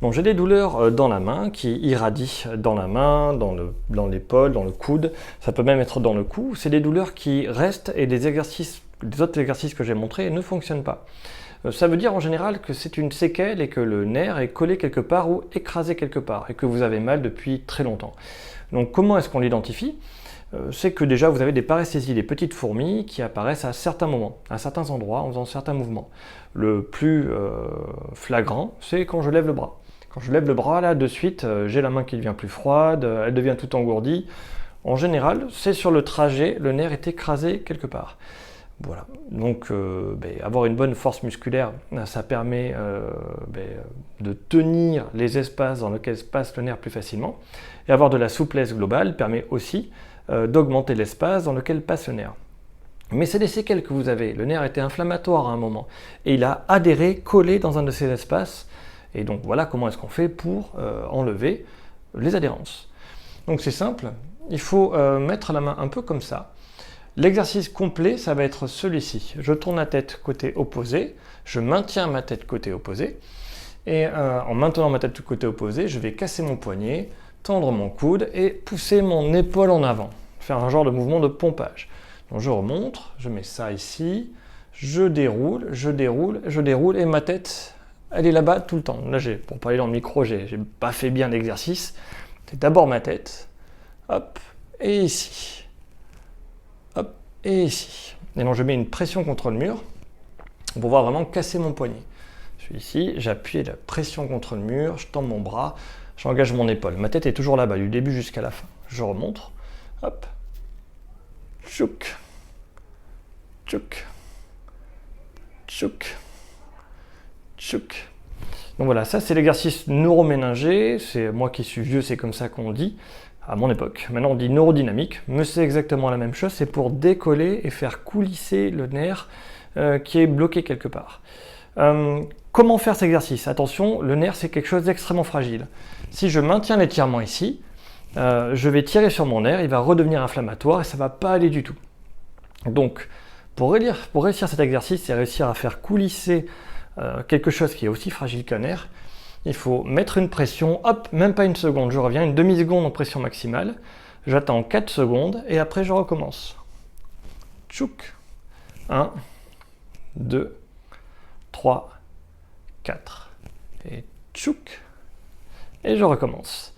Bon, j'ai des douleurs dans la main qui irradient dans la main, dans l'épaule, dans le coude, ça peut même être dans le cou. C'est des douleurs qui restent et les autres exercices que j'ai montrés ne fonctionnent pas. Ça veut dire en général que c'est une séquelle et que le nerf est collé quelque part ou écrasé quelque part et que vous avez mal depuis très longtemps. Donc comment est-ce qu'on l'identifie ? C'est que déjà vous avez des paresthésies, des petites fourmis qui apparaissent à certains moments, à certains endroits, en faisant certains mouvements. Le plus flagrant, c'est quand je lève le bras. Quand je lève le bras, là, de suite, j'ai la main qui devient plus froide, elle devient toute engourdie. En général, c'est sur le trajet, le nerf est écrasé quelque part. Voilà, donc avoir une bonne force musculaire, ça permet de tenir les espaces dans lesquels se passe le nerf plus facilement. Et avoir de la souplesse globale permet aussi d'augmenter l'espace dans lequel passe le nerf. Mais c'est des séquelles que vous avez. Le nerf était inflammatoire à un moment et il a adhéré, collé dans un de ces espaces. Et donc voilà comment est-ce qu'on fait pour enlever les adhérences. Donc c'est simple, il faut mettre la main un peu comme ça. L'exercice complet, ça va être celui-ci. Je tourne la tête côté opposé, je maintiens ma tête côté opposé, et en maintenant ma tête côté opposé, je vais casser mon poignet, tendre mon coude et pousser mon épaule en avant. Faire un genre de mouvement de pompage. Donc je remonte, je mets ça ici, je déroule, et ma tête, elle est là-bas tout le temps. Là, pour parler dans le micro, j'ai pas fait bien l'exercice. C'est d'abord ma tête, hop, et ici. Hop, et ici. Et donc je mets une pression contre le mur pour pouvoir vraiment casser mon poignet. Je suis ici, j'appuie la pression contre le mur, je tends mon bras, j'engage mon épaule. Ma tête est toujours là-bas, du début jusqu'à la fin. Je remonte, hop, tchouk, tchouk, tchouk, tchouk. Donc voilà, ça c'est l'exercice neuroméningé, c'est moi qui suis vieux, c'est comme ça qu'on dit. À mon époque. Maintenant on dit neurodynamique, mais c'est exactement la même chose, c'est pour décoller et faire coulisser le nerf qui est bloqué quelque part. Comment faire cet exercice ? Attention, le nerf c'est quelque chose d'extrêmement fragile. Si je maintiens l'étirement ici, je vais tirer sur mon nerf, il va redevenir inflammatoire et ça ne va pas aller du tout. Donc pour réussir cet exercice, c'est réussir à faire coulisser quelque chose qui est aussi fragile qu'un nerf. Il faut mettre une pression, hop, même pas une seconde, je reviens, une demi-seconde en pression maximale, j'attends 4 secondes et après je recommence. Tchouk, 1, 2, 3, 4, et tchouk, et je recommence.